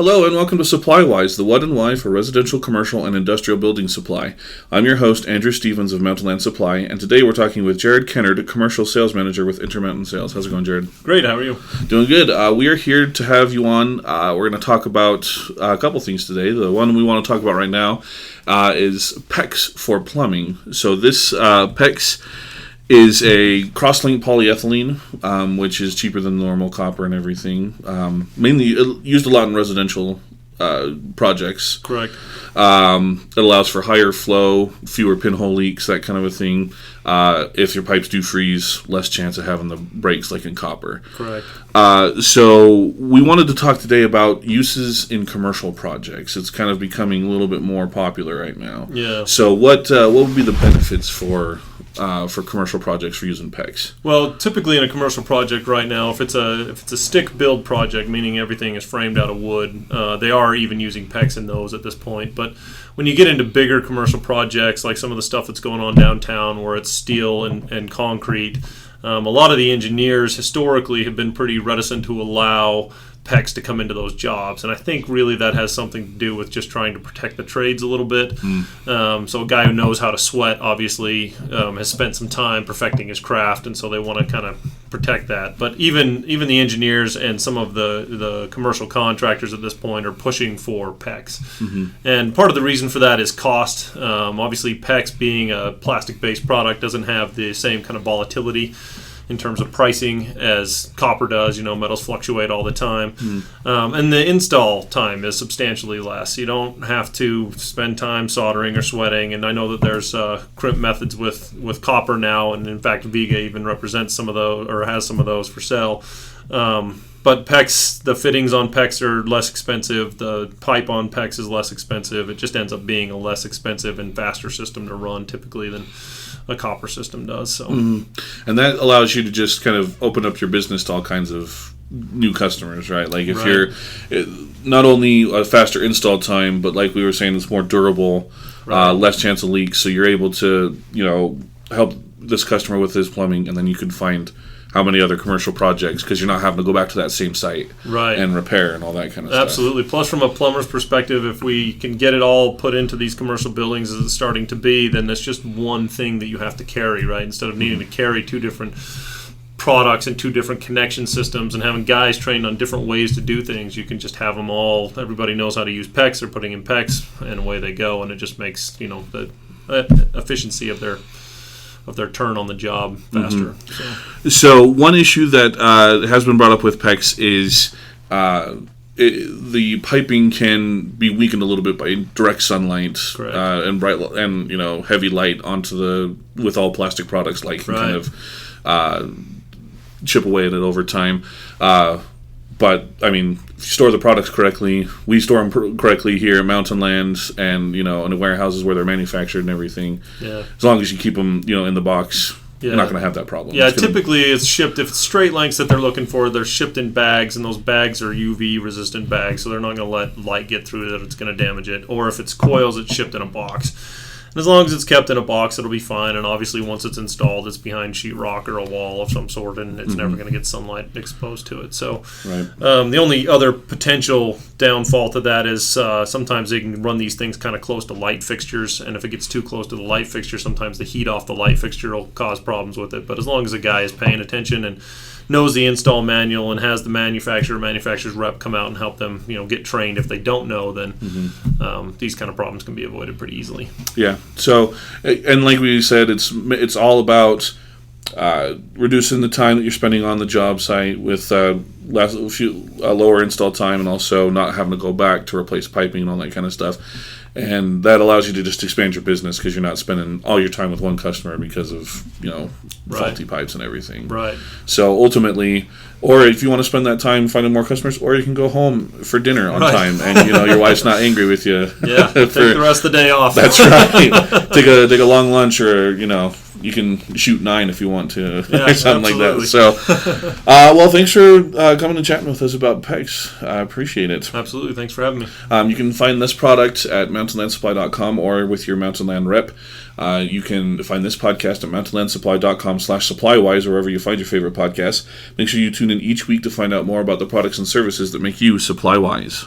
Hello and welcome to Supplywise, the what and why for residential, commercial, and industrial building supply. I'm your host, Andrew Stevens of Mountain Land Supply, and today we're talking with Jared Kennard, Commercial Sales Manager with Intermountain Sales. How's it going, Jared? Great, how are you? Doing good. We are here to have you on. We're going to talk about a couple things today. The one we want to talk about right now is PEX for plumbing. So this PEX is a cross-linked polyethylene, which is cheaper than normal copper and everything. Mainly used a lot in residential projects. Correct. It allows for higher flow, fewer pinhole leaks, that kind of a thing. If your pipes do freeze, less chance of having the breaks like in copper. Correct. So we wanted to talk today about uses in commercial projects. It's kind of becoming a little bit more popular right now. Yeah. So what would be the benefits for commercial projects for using PEX? Well, typically in a commercial project right now, if it's a stick build project, meaning everything is framed out of wood, they are even using PEX in those at this point. But when you get into bigger commercial projects, like some of the stuff that's going on downtown where it's steel and concrete, a lot of the engineers historically have been pretty reticent to allow PEX to come into those jobs, and I think really that has something to do with just trying to protect the trades a little bit. So a guy who knows how to sweat obviously has spent some time perfecting his craft, and so they want to kind of protect that. But even the engineers and some of the commercial contractors at this point are pushing for PEX, and part of the reason for that is cost. Obviously, PEX being a plastic-based product doesn't have the same kind of volatility in terms of pricing as copper does. Metals fluctuate all the time. And the install time is substantially less. You don't have to spend time soldering or sweating, and I know that there's crimp methods with copper now, and in fact Viga even represents some of those or has some of those for sale. But PEX, the fittings on PEX are less expensive. The pipe on PEX is less expensive. It just ends up being a less expensive and faster system to run typically than a copper system does. So, and that allows you to just kind of open up your business to all kinds of new customers, right? Like if you're not only a faster install time, but like we were saying, it's more durable, less chance of leaks. So you're able to, help this customer with his plumbing, and then you can find how many other commercial projects, because you're not having to go back to that same site and repair and all that kind of stuff. Absolutely. Plus, from a plumber's perspective, if we can get it all put into these commercial buildings as it's starting to be, then it's just one thing that you have to carry, right? Instead of needing to carry two different products and two different connection systems and having guys trained on different ways to do things, you can just have them all. Everybody knows how to use PEX. They're putting in PEX, and away they go, and it just makes the efficiency of their turn on the job faster. So one issue that has been brought up with PEX is the piping can be weakened a little bit by direct sunlight and bright and heavy light with all plastic products, like can kind of chip away at it over time. But I mean, if you store the products correctly, we store them correctly here at Mountain Land, and in the warehouses where they're manufactured and everything. Yeah. As long as you keep them, in the box, you're not going to have that problem. Yeah, typically it's shipped, if it's straight lengths that they're looking for, they're shipped in bags, and those bags are UV resistant bags, so they're not going to let light get through that it's going to damage it. Or if it's coils, it's shipped in a box. And as long as it's kept in a box, it'll be fine. And obviously, once it's installed, it's behind sheetrock or a wall of some sort, and it's never going to get sunlight exposed to it. So, the only other potential downfall to that is sometimes they can run these things kind of close to light fixtures, and if it gets too close to the light fixture, sometimes the heat off the light fixture will cause problems with it. But as long as the guy is paying attention and knows the install manual and has the manufacturer's rep come out and help them, get trained if they don't know, then these kind of problems can be avoided pretty easily. Yeah. So, and like we said, it's all about reducing the time that you're spending on the job site with lower install time, and also not having to go back to replace piping and all that kind of stuff. And that allows you to just expand your business because you're not spending all your time with one customer because of, faulty pipes and everything. Right. So ultimately, or if you want to spend that time finding more customers, or you can go home for dinner on time, and your wife's not angry with you. Yeah. Take the rest of the day off. That's right. Take a long lunch, or you can shoot 9 if you want to, or something absolutely. like that. So, well, thanks for coming and chatting with us about PEX. I appreciate it. Absolutely. Thanks for having me. You can find this product at mountainlandsupply.com or with your Mountain Land rep. You can find this podcast at mountainlandsupply.com/supplywise, or wherever you find your favorite podcasts. Make sure you tune in each week to find out more about the products and services that make you Supplywise.